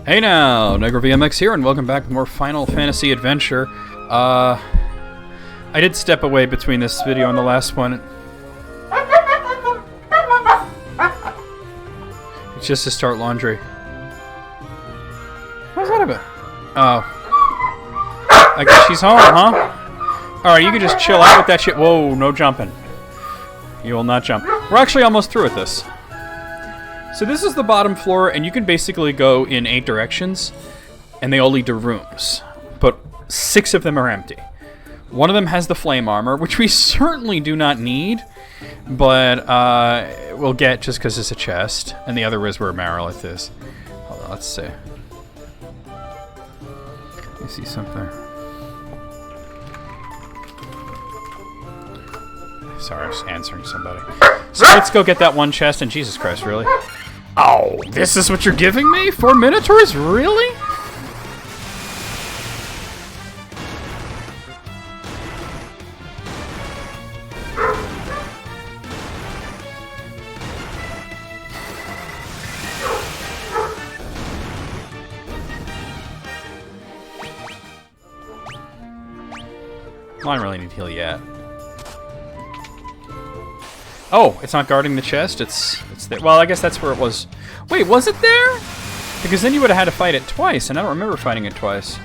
Hey now, NegroVMX here, and welcome back with more Final Fantasy Adventure. I did step away between this video and the last one. It's just to start laundry. What's that about? Oh. I guess she's home, huh? Alright, you can just chill out with that shit. Whoa, no jumping. You will not jump. We're actually almost through with this. So this is the bottom floor, and you can basically go in 8 directions, and they all lead to rooms. But 6 of them are empty. One of them has the flame armor, which we certainly do not need, but we'll get just because it's a chest. And the other is where Marilith is. Hold on, let's see. Let me see something. Sorry, I was answering somebody. So let's go get that one chest, and Jesus Christ, really? Oh, this is what you're giving me? 4 Minotaurs? Really? Well, I don't really need to heal yet. Oh, it's not guarding the chest? It's there. Well, I guess that's where it was. Wait, was it there? Because then you would have had to fight it twice, and I don't remember fighting it twice.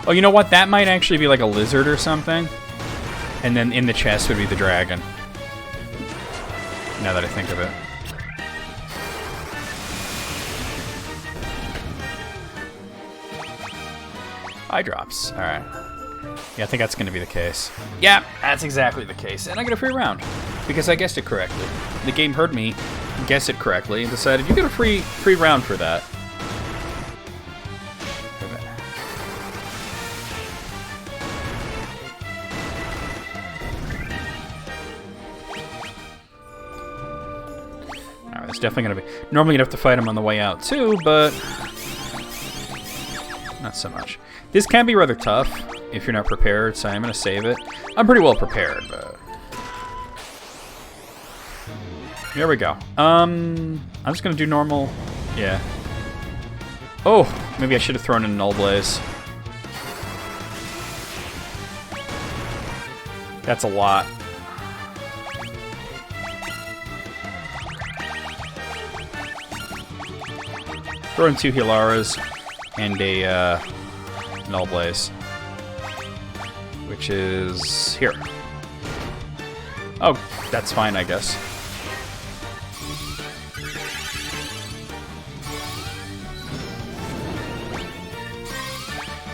Oh, you know what? That might actually be like a lizard or something. And then in the chest would be the dragon. Now that I think of it. Eye drops. Alright. Yeah, I think that's going to be the case. Yeah, that's exactly the case. And I get a free round. Because I guessed it correctly. The game heard me guess it correctly and decided you get a free round for that. Alright, it's definitely going to be... Normally you'd have to fight him on the way out too, but... not so much. This can be rather tough if you're not prepared, so I'm going to save it. I'm pretty well prepared, but... Here we go. I'm just gonna do normal. Yeah. Oh, maybe I should have thrown in a Null Blaze. That's a lot. Throw in 2 Hilaras and a Null Blaze, which is here. Oh, that's fine, I guess.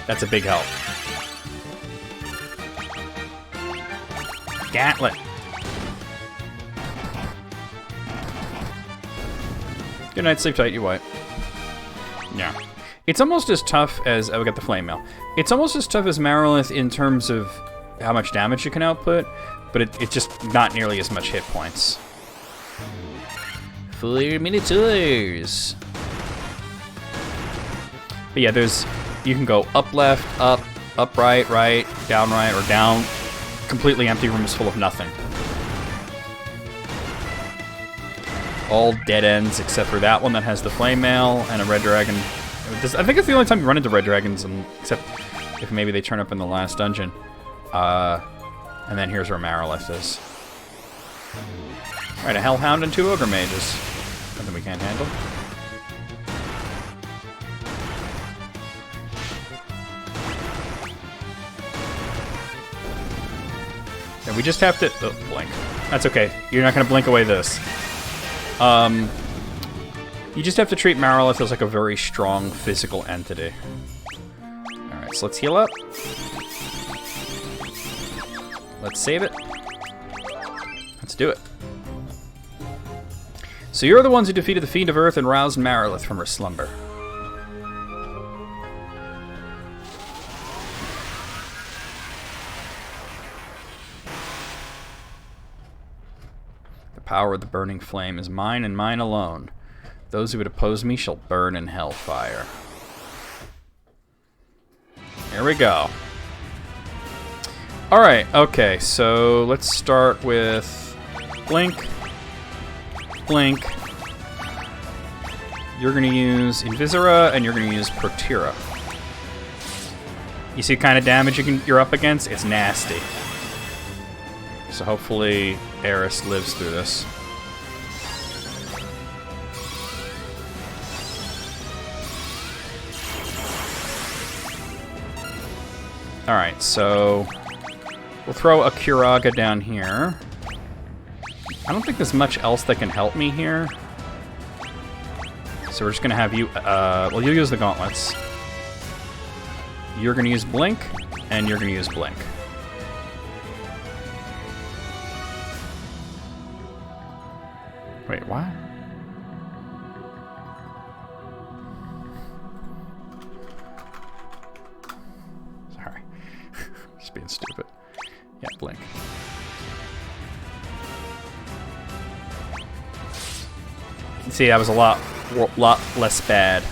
That's a big help. Gantlet. Good night, sleep tight, you white. Yeah. It's almost as tough as... Oh, we got the flame mail. It's almost as tough as Marilith in terms of how much damage you can output, but it's just not nearly as much hit points. 4 Minotaurs. But yeah, there's... You can go up left, up right, down right, or down. Completely empty rooms full of nothing. All dead ends except for that one that has the flame mail and a red dragon. I think it's the only time you run into red dragons, except if maybe they turn up in the last dungeon. And then here's where Marilith is. Alright, a Hellhound and 2 Ogre Mages. Nothing we can't handle. And we just have to... Oh, blink. That's okay. You're not going to blink away this. You just have to treat Marilith as like a very strong physical entity. Alright, so let's heal up. Let's save it. Let's do it. So you're the ones who defeated the Fiend of Earth and roused Marilith from her slumber. The power of the burning flame is mine and mine alone. Those who would oppose me shall burn in hellfire. Here we go. Alright, okay, so let's start with Blink, Blink, You're going to use Invisera, and you're going to use Protira. You see the kind of damage you're up against? It's nasty. So hopefully Eris lives through this. Alright, so we'll throw a Curaga down here. I don't think there's much else that can help me here. So we're just going to have you... well, you'll use the gauntlets. You're going to use Blink, and you're going to use Blink. Wait, what? Sorry. Just being stupid. Yeah, Blink. See, that was a lot less bad.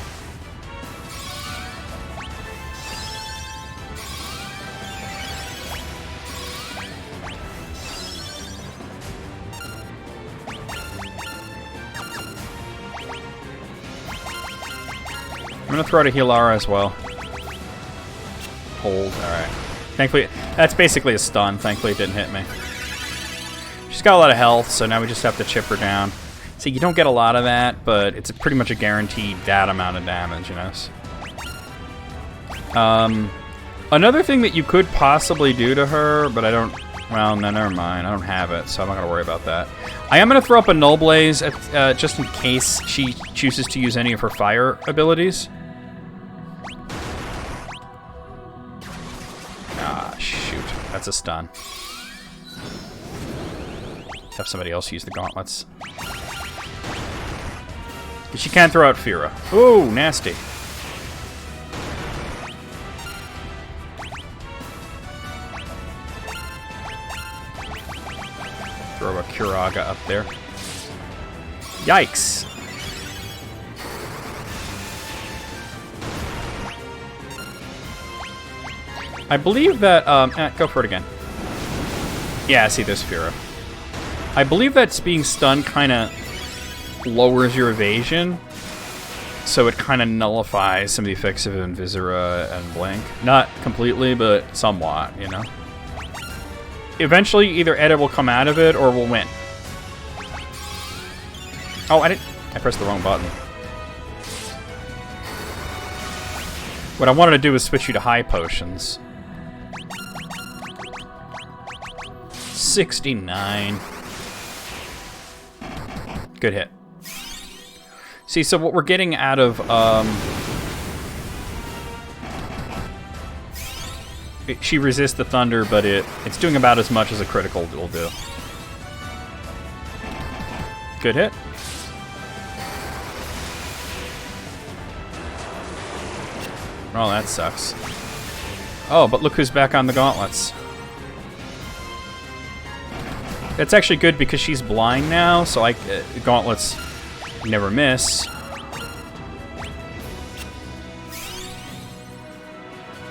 I'm gonna throw to Healara as well. Hold, alright. Thankfully, that's basically a stun. Thankfully it didn't hit me. She's got a lot of health, so now we just have to chip her down. See, you don't get a lot of that, but it's pretty much a guaranteed that amount of damage, you know? Another thing that you could possibly do to her, but I don't... Well, no, never mind. I don't have it, so I'm not going to worry about that. I am going to throw up a Null Blaze just in case she chooses to use any of her fire abilities. Ah, shoot. That's a stun. Let's have somebody else use the gauntlets. She can throw out Fira. Ooh, nasty. Throw a Curaga up there. Yikes. I believe that, go for it again. Yeah, see, there's Fira. I believe that being stunned kind of lowers your evasion, so it kind of nullifies some of the effects of Invisera and Blink. Not completely, but somewhat, you know? Eventually, either Edda will come out of it, or we'll win. Oh, I pressed the wrong button. What I wanted to do was switch you to high potions. 69. Good hit. See, so what we're getting out of, she resists the thunder, but it's doing about as much as a critical will do. Good hit. Oh, that sucks. Oh, but look who's back on the gauntlets. That's actually good because she's blind now, so gauntlets never miss.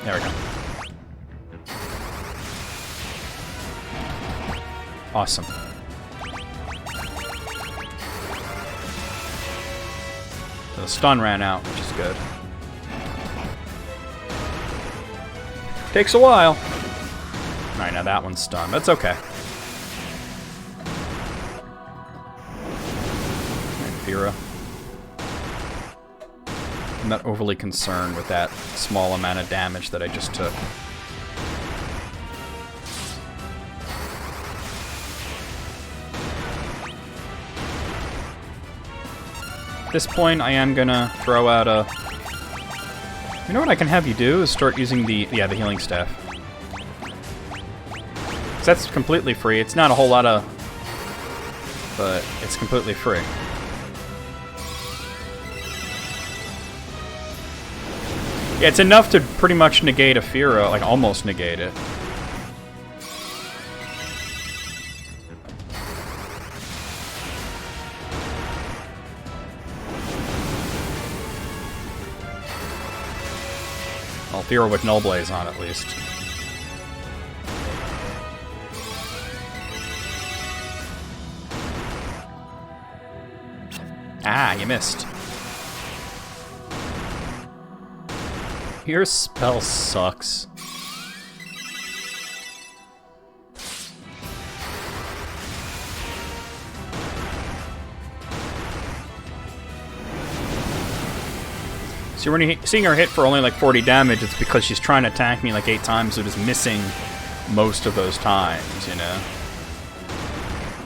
There we go. Awesome. So the stun ran out, which is good. Takes a while. Alright, now that one's stunned. That's okay. Fira. I'm not overly concerned with that small amount of damage that I just took. At this point, I am gonna throw out a... You know what I can have you do is start using the healing staff. 'Cause that's completely free. It's not a whole lot of... But it's completely free. Yeah, it's enough to pretty much negate a Fira, like almost negate it. Well, Fira with Null Blaze on at least. Ah, you missed. Your spell sucks. So when you're seeing her hit for only like 40 damage, it's because she's trying to attack me like 8 times, so just missing most of those times, you know?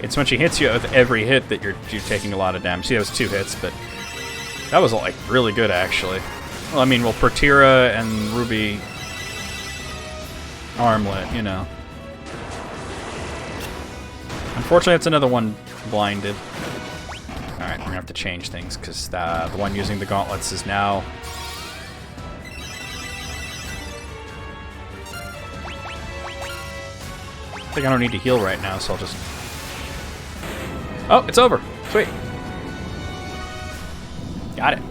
It's when she hits you with every hit that you're taking a lot of damage. See, that was 2 hits, but that was like really good, actually. Well, I mean, well, Pertira and Ruby Armlet, you know. Unfortunately, it's another one blinded. Alright, we're gonna have to change things, because the one using the gauntlets is now... I think I don't need to heal right now, so I'll just... Oh, it's over! Sweet. Got it.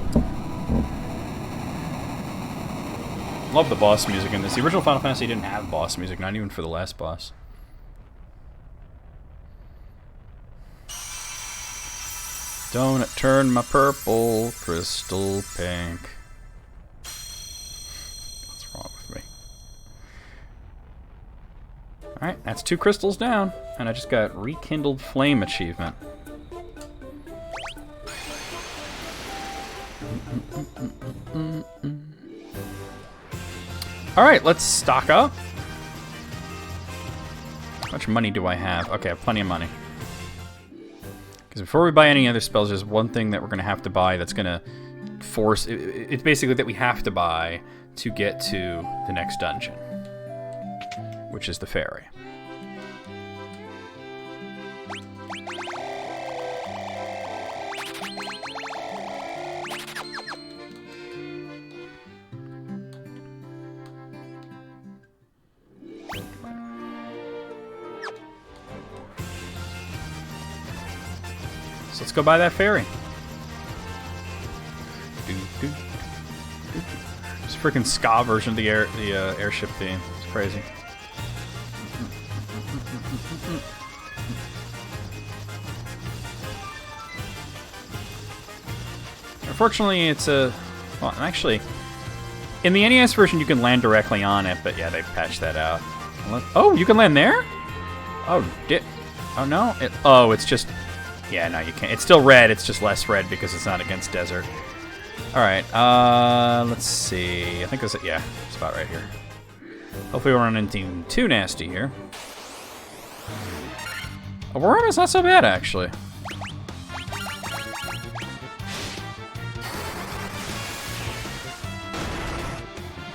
Love the boss music in this. The original Final Fantasy didn't have boss music, not even for the last boss. Don't it turn my purple crystal pink. What's wrong with me? Alright, that's 2 crystals down. And I just got Rekindled Flame achievement. Alright, let's stock up. How much money do I have? Okay, I have plenty of money. Because before we buy any other spells, there's one thing that we're going to have to buy that's going to force... It's basically that we have to buy to get to the next dungeon, which is the ferry. Let's go buy that ferry. It's a freaking ska version of the airship theme. It's crazy. Unfortunately, it's a... Well, actually, in the NES version, you can land directly on it, but yeah, they patched that out. Oh, you can land there? Oh, oh no? Oh, it's just... Yeah, no, you can't. It's still red, it's just less red because it's not against desert. Alright, let's see. I think there's a... Yeah, spot right here. Hopefully we don't run anything too nasty here. Auroria's not so bad, actually.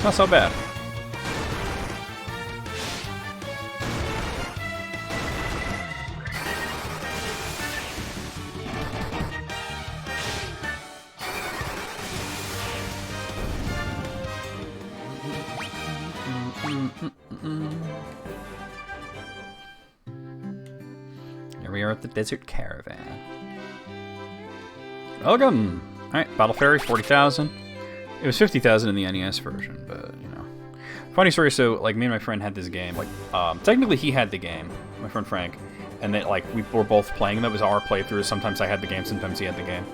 Not so bad. Here we are at the Desert Caravan. Welcome! Alright, Battle Ferry, 40,000. It was 50,000 in the NES version, but, you know. Funny story, so, like, me and my friend had this game. Like, technically he had the game, my friend Frank, and then, like, we were both playing. That was our playthrough. Sometimes I had the game, sometimes he had the game.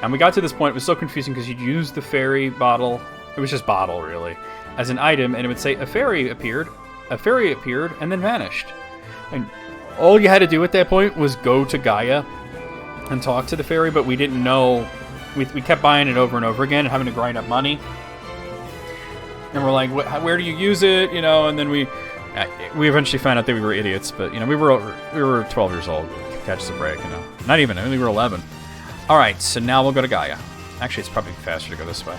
And we got to this point, it was so confusing because you'd use the ferry bottle, it was just bottle, really, as an item, and it would say, a ferry appeared, and then vanished. And all you had to do at that point was go to Gaia and talk to the ferry, but we didn't know. We kept buying it over and over again and having to grind up money. And we're like, where do you use it? You know, and then we eventually found out that we were idiots, but, you know, we were 12 years old. Catch us a break, you know. Not even, I mean, we were 11. All right, so now we'll go to Gaia. Actually, it's probably faster to go this way.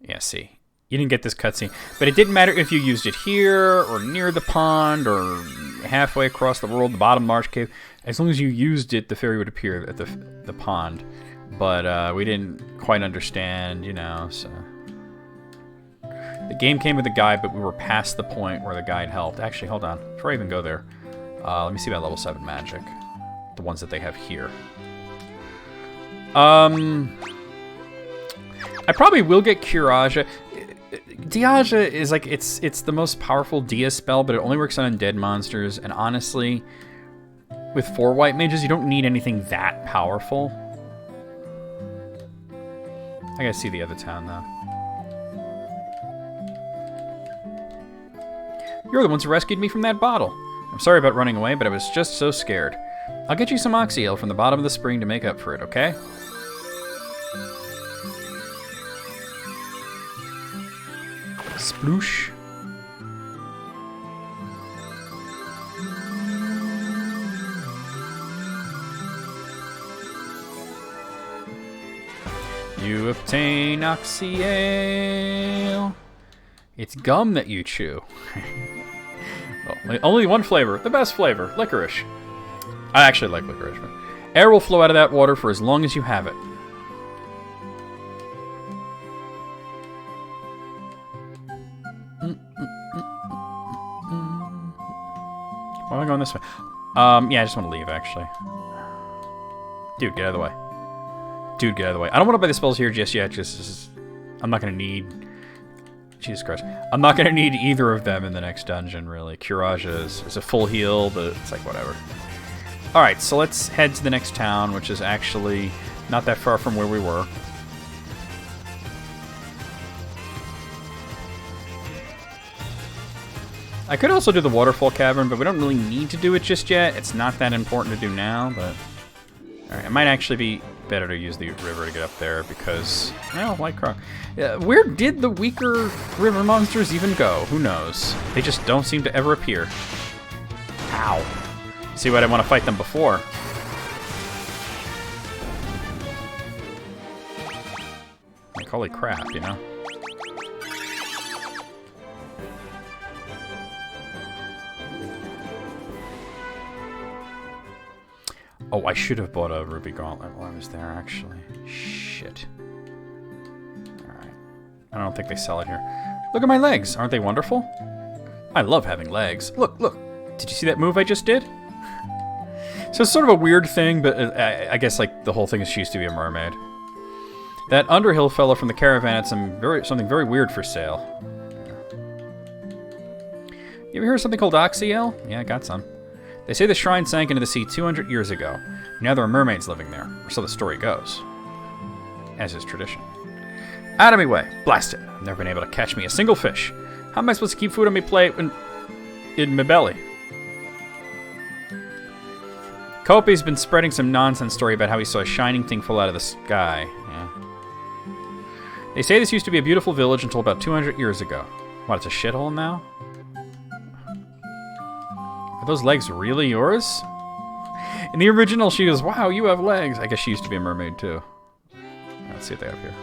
Yeah, see. You didn't get this cutscene. But it didn't matter if you used it here, or near the pond, or halfway across the world, the bottom Marsh Cave. As long as you used it, the ferry would appear at the pond. But we didn't quite understand, you know, so... The game came with a guide, but we were past the point where the guide helped. Actually, hold on. Before I even go there, let me see about level 7 magic. The ones that they have here. I probably will get Curaja. Diaja is like, it's the most powerful Dia spell, but it only works on undead monsters, and honestly, with 4 white mages, you don't need anything that powerful. I gotta see the other town, though. You're the ones who rescued me from that bottle. I'm sorry about running away, but I was just so scared. I'll get you some Oxyale from the bottom of the spring to make up for it, okay? Sploosh. You obtain Oxyale. It's gum that you chew. Well, only one flavor, the best flavor, licorice. I actually like licorice. But air will flow out of that water for as long as you have it. Why am I going this way? Yeah, I just want to leave, actually. Dude, get out of the way. Dude, get out of the way. I don't want to buy the spells here just yet. I'm not going to need... Jesus Christ. I'm not going to need either of them in the next dungeon, really. Kuraja is a full heal, but it's like, whatever. Alright, so let's head to the next town, which is actually not that far from where we were. I could also do the Waterfall Cavern, but we don't really need to do it just yet. It's not that important to do now, but... Alright, it might actually be better to use the river to get up there, because... Well, White Croc... where did the weaker river monsters even go? Who knows? They just don't seem to ever appear. Ow. See what I want to fight them before. Like, holy crap, you know? Oh, I should have bought a Ruby Gauntlet while I was there, actually. Shit. Alright. I don't think they sell it here. Look at my legs. Aren't they wonderful? I love having legs. Look, look. Did you see that move I just did? So it's sort of a weird thing, but I guess like the whole thing is she used to be a mermaid. That Underhill fellow from the caravan had something very weird for sale. You ever hear of something called Oxyale? Yeah, I got some. They say the shrine sank into the sea 200 years ago. Now there are mermaids living there, or so the story goes. As is tradition. Out of my way. Blast it. I've never been able to catch me a single fish. How am I supposed to keep food on my plate in my belly? Kopi's been spreading some nonsense story about how he saw a shining thing fall out of the sky. Yeah. They say this used to be a beautiful village until about 200 years ago. What, it's a shithole now? Are those legs really yours? In the original, she goes, wow, you have legs. I guess she used to be a mermaid, too. Let's see what they have here.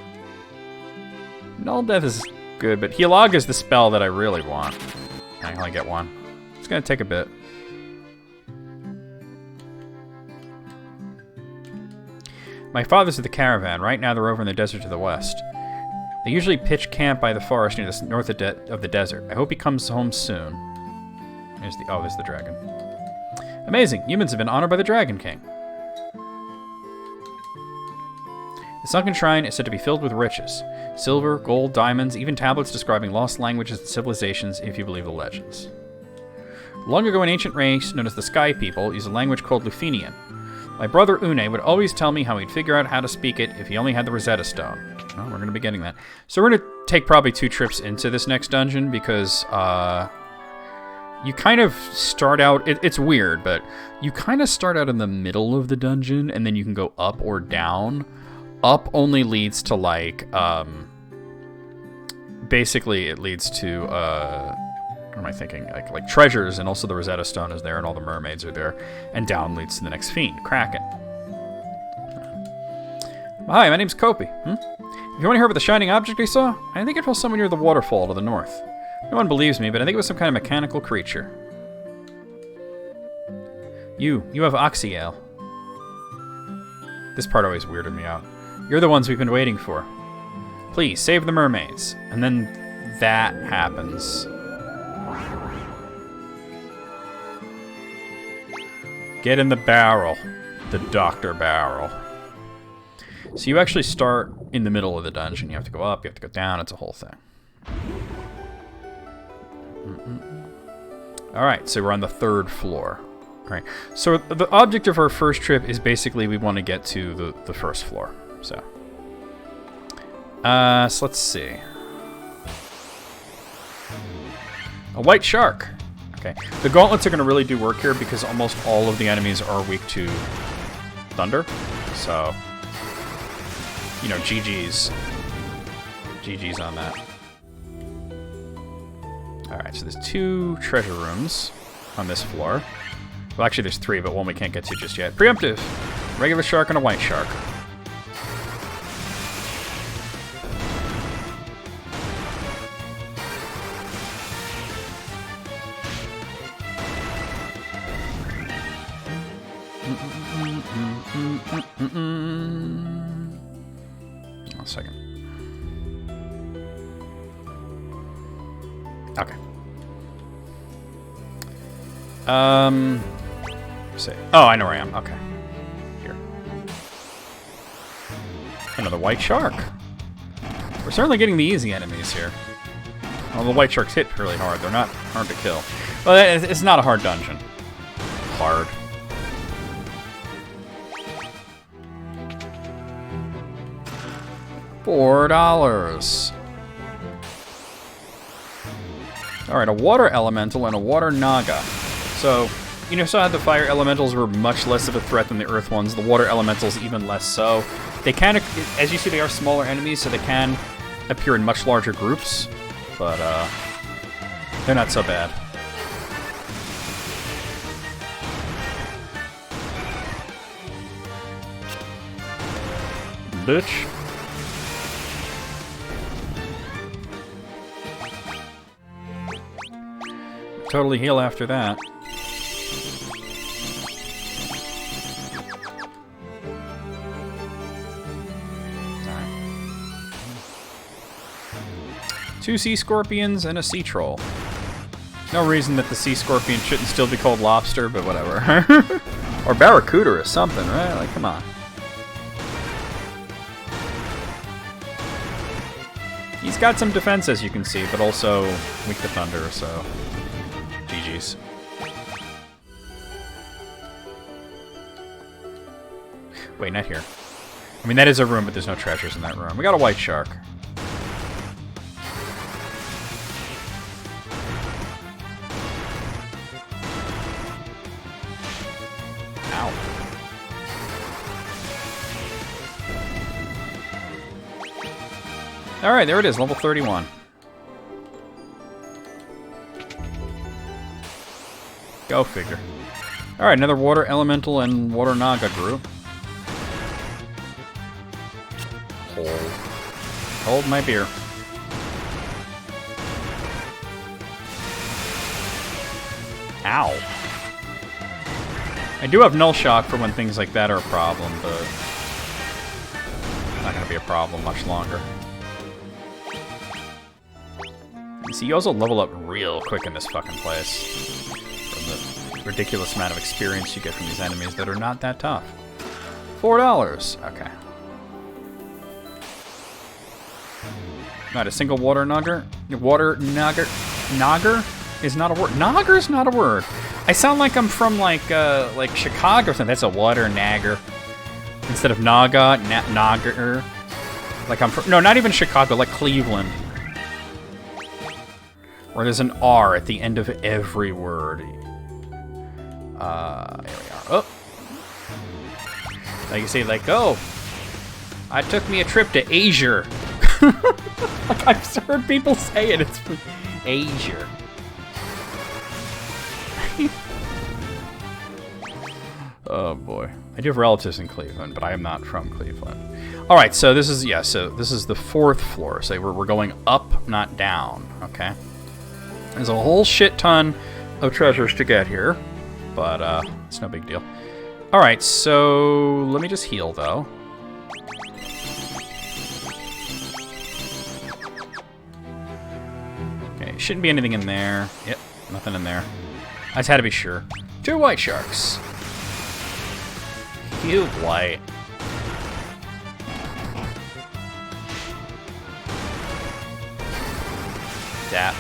Null Death is good, but Healag is the spell that I really want. I only get one. It's going to take a bit. My father's at the caravan. Right now, they're over in the desert to the west. They usually pitch camp by the forest near the north of the desert. I hope he comes home soon. There's the dragon. Amazing. Humans have been honored by the Dragon King. The sunken shrine is said to be filled with riches. Silver, gold, diamonds, even tablets describing lost languages and civilizations, if you believe the legends. Long ago, an ancient race known as the Sky People used a language called Lufenian. My brother Une would always tell me how he'd figure out how to speak it if he only had the Rosetta Stone. Well, we're going to be getting that. So we're going to take probably 2 trips into this next dungeon because, you kind of start out... It's weird, but you kind of start out in the middle of the dungeon, and then you can go up or down. Up only leads to, like, basically, it leads to, what am I thinking? Like treasures, and also the Rosetta Stone is there, and all the mermaids are there. And down leads to the next fiend, Kraken. Hi, my name's Kopi. If you want to hear about the shining object I saw, I think it fell somewhere near the waterfall to the north. No one believes me, but I think it was some kind of mechanical creature. You have Oxyale. This part always weirded me out. You're the ones we've been waiting for. Please, save the mermaids. And then that happens. Get in the barrel. The Dr. Barrel. So you actually start in the middle of the dungeon. You have to go up, you have to go down, it's a whole thing. Alright, so we're on the 3rd floor. Alright, so the object of our first trip is basically we want to get to the 1st floor. So let's see. A white shark. Okay, the gauntlets are going to really do work here because almost all of the enemies are weak to thunder. So, you know, GG's. GG's on that. Alright, so there's 2 treasure rooms on this floor. Well, actually there's 3, but one we can't get to just yet. Preemptive. Regular shark and a white shark. One second. Okay. Let's see. Oh, I know where I am. Okay. Here. Another white shark. We're certainly getting the easy enemies here. Well, the white sharks hit really hard. They're not hard to kill. Well, it's not a hard dungeon. Hard. $4. Alright, a water elemental and a water naga. So, you know, so how the fire elementals were much less of a threat than the earth ones. The water elementals even less so. They can, as you see, they are smaller enemies, so they can appear in much larger groups. But, they're not so bad. Bitch. Totally heal after that. Alright. 2 sea scorpions and a sea troll. No reason that the sea scorpion shouldn't still be called lobster, but whatever. Or barracuda or something, right? Like, come on. He's got some defense, as you can see, but also weak to thunder, so GG's. Wait, not here. I mean, that is a room, but there's no treasures in that room. We got a white shark. Ow. Alright, there it is, level 31. Go figure. Alright, another water elemental and water naga group. Hold. Hold my beer. Ow. I do have null shock for when things like that are a problem, but not gonna be a problem much longer. You see, you also level up real quick in this fucking place. From the ridiculous amount of experience you get from these enemies that are not that tough. $4. Okay. Not a single water nugger? Water nugger? Nogger is not a word. Nogger is not a word. I sound like I'm from like Chicago or something. That's a water nagger. Instead of naga, nogger. Like I'm from, no, not even Chicago, like Cleveland. Where there's an R at the end of every word. There we are. Oh. Like you say, like, oh, I took me a trip to Asia. Like I've heard people say it. It's Asia. Oh boy. I do have relatives in Cleveland, but I am not from Cleveland. All right, so this is this is the 4th floor. So we're going up, not down. Okay. There's a whole shit ton of treasures to get here, but it's no big deal. All right, so let me just heal though. Okay, shouldn't be anything in there. Yep, nothing in there. I just had to be sure. 2 white sharks. Cute white. Dap.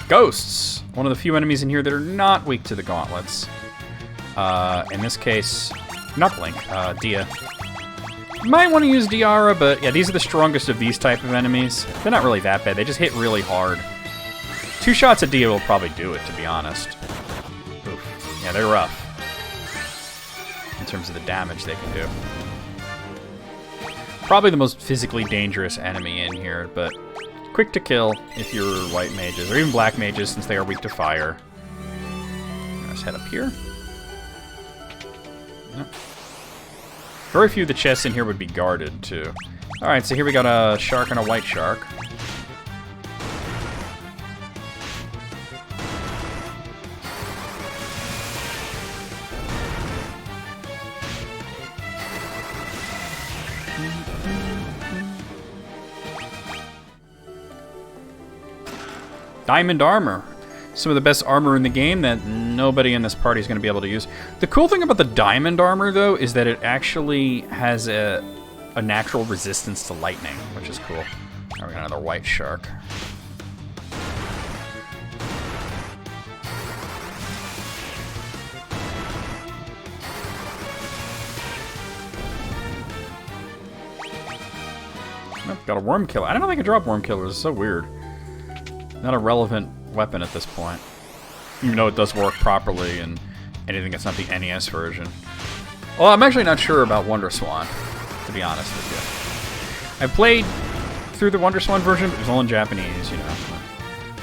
Ghosts! One of the few enemies in here that are not weak to the gauntlets. In this case, not Blink, Dia. Might want to use Diara, but yeah, these are the strongest of these type of enemies. They're not really that bad. They just hit really hard. 2 shots of Dia will probably do it, to be honest. Oof. Yeah, they're rough. In terms of the damage they can do. Probably the most physically dangerous enemy in here, but quick to kill if you're white mages, or even black mages since they are weak to fire. Let's head up here. Yep. Very few of the chests in here would be guarded, too. Alright, so here we got a shark and a white shark. Diamond armor. Some of the best armor in the game that nobody in this party is going to be able to use. The cool thing about the diamond armor, though, is that it actually has a natural resistance to lightning, which is cool. Now we got another white shark. Oh, got a worm killer. I don't know if I can drop worm killers. It's so weird. Not a relevant weapon at this point. Even though it does work properly and anything that's not the NES version. Well, I'm actually not sure about Wonder Swan, to be honest with you. I played through the Wonder Swan version, but it was all in Japanese, you know.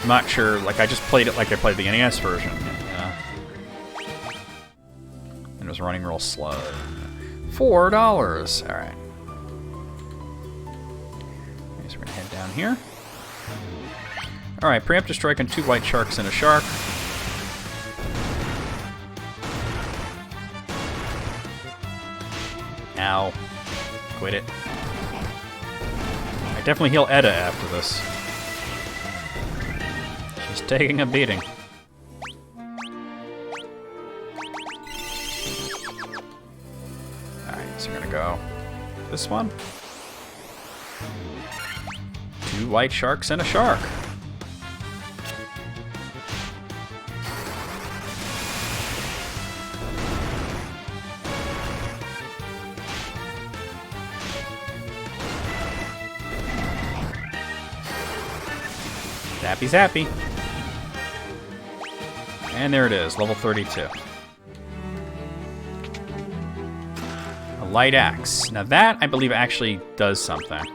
I'm not sure, like, I just played it like I played the NES version, you know. And it was running real slow. $4. Alright. Okay, so we're gonna head down here. Alright, preemptive strike on 2 white sharks and a shark. Ow. Quit it. I definitely heal Edda after this. She's taking a beating. Alright, so we're gonna go this one. 2 white sharks and a shark. Zappy zappy. And there it is, level 32. A light axe. Now that, I believe, actually does something. I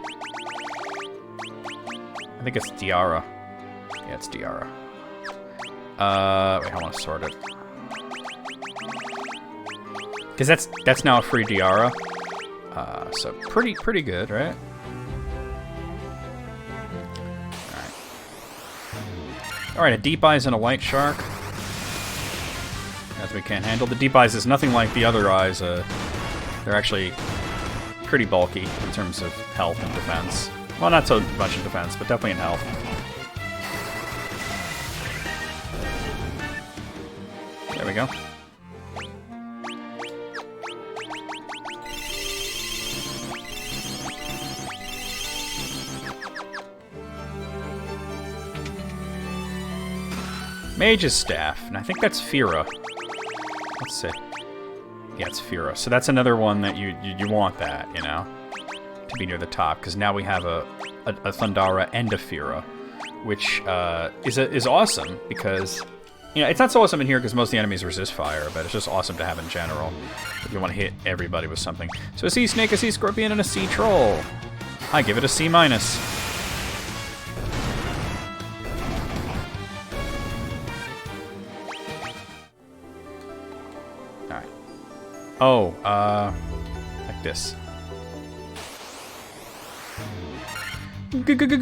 think it's Diara. Yeah, it's Diara. Wait, I want to sort it. Because that's now a free Diara. So pretty good, right? Alright, a deep eyes and a white shark. As we can't handle. The deep eyes is nothing like the other eyes. They're actually pretty bulky in terms of health and defense. Well, not so much in defense, but definitely in health. There we go. Mage's Staff, and I think that's Fira. Let's see. Yeah, it's Fira. So that's another one that you want that, you know, to be near the top, because now we have a Thundara and a Fira, which is awesome because, you know, it's not so awesome in here because most of the enemies resist fire, but it's just awesome to have in general if you want to hit everybody with something. So a sea snake, a sea scorpion, and a sea troll. I give it a C-. Oh, like this.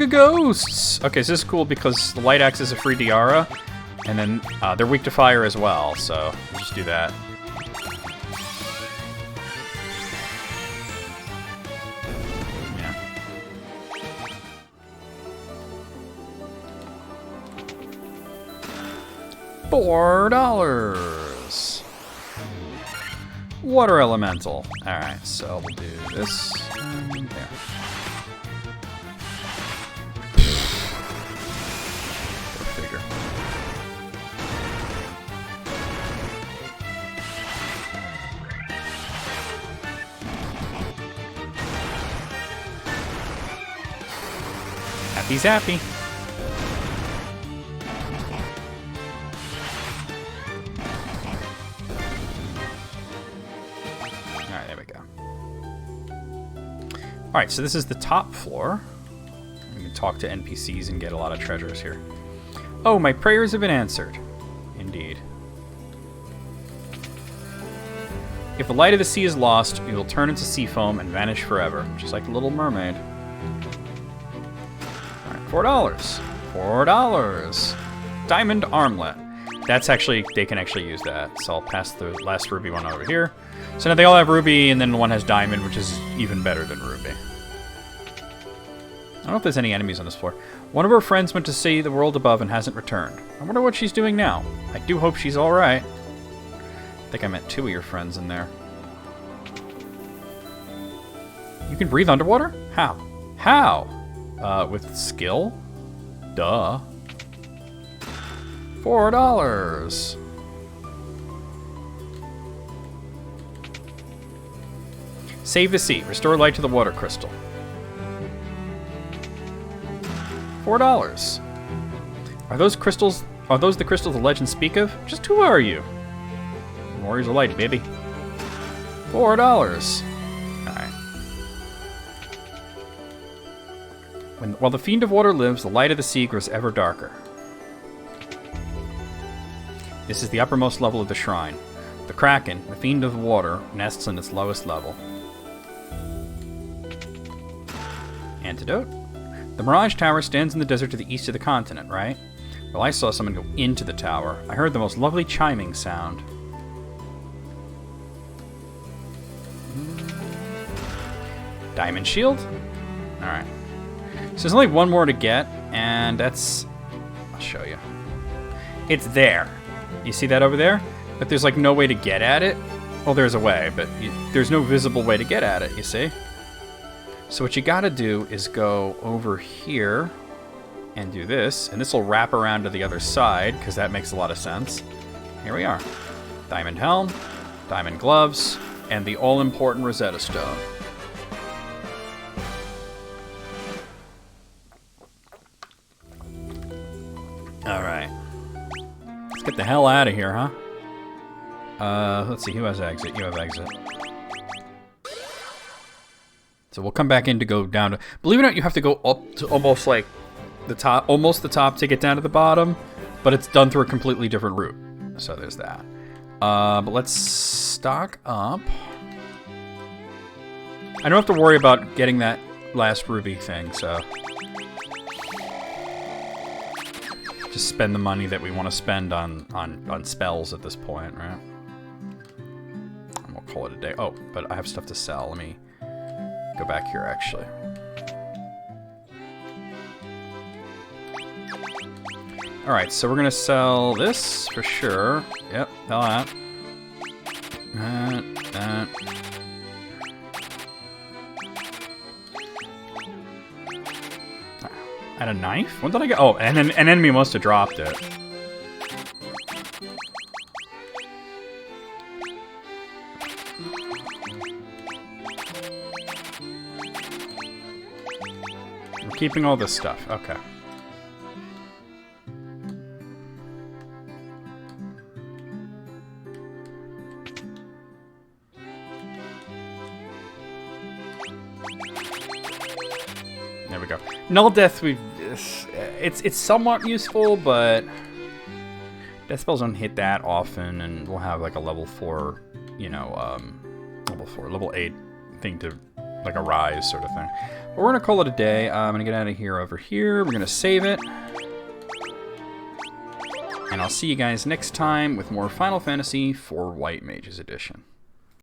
Ghosts! Okay, so this is cool because the light axe is a free Diara, and then they're weak to fire as well, so we'll just do that. Yeah. $4. Water elemental. Alright, so we'll do this and there. Go figure. Happy zappy. Alright, there we go. Alright, so this is the top floor. You can talk to NPCs and get a lot of treasures here. Oh, my prayers have been answered. Indeed. If the light of the sea is lost, you will turn into sea foam and vanish forever, just like the Little Mermaid. Alright, $4. $4. Diamond armlet. That's actually, they can actually use that. So I'll pass the last ruby one over here. So now they all have ruby, and then one has diamond, which is even better than ruby. I don't know if there's any enemies on this floor. One of her friends went to see the world above and hasn't returned. I wonder what she's doing now. I do hope she's alright. I think I met 2 of your friends in there. You can breathe underwater? How? How? With skill? Duh. $4. Save the sea. Restore light to the water crystal. $4. Are those crystals? Are those the crystals the legends speak of? Just who are you? Warriors of Light, baby. $4. Alright. While the Fiend of Water lives, the light of the sea grows ever darker. This is the uppermost level of the shrine. The Kraken, the Fiend of Water, nests in its lowest level. Antidote. The Mirage Tower stands in the desert to the east of the continent, right? Well, I saw someone go into the tower. I heard the most lovely chiming sound. Diamond shield? Alright. So there's only one more to get, and that's... I'll show you. It's there. You see that over there? But there's like no way to get at it. Well, there's a way, but there's no visible way to get at it, you see? So what you gotta do is go over here and do this, and this will wrap around to the other side, because that makes a lot of sense. Here we are. Diamond helm, diamond gloves, and the all-important Rosetta Stone. Alright. Let's get the hell out of here, huh? Let's see, who has exit? You have exit. So we'll come back in to go down to... Believe it or not, you have to go up to almost like the top, almost the top to get down to the bottom, but it's done through a completely different route. So there's that. But let's stock up. I don't have to worry about getting that last ruby thing, so... Just spend the money that we want to spend on spells at this point, right? And we'll call it a day. Oh, but I have stuff to sell. Let me go back here, actually. Alright, so we're going to sell this for sure. Yep, sell that. That. And a knife? What did I get? Oh, and an enemy must have dropped it. We're keeping all this stuff. Okay. There we go. Null Death, it's somewhat useful, but death spells don't hit that often, and we'll have like a level 4, you know, level 8 thing to, like a rise sort of thing. But we're gonna call it a day. I'm gonna get out of here over here. We're gonna save it. And I'll see you guys next time with more Final Fantasy IV White Mages Edition.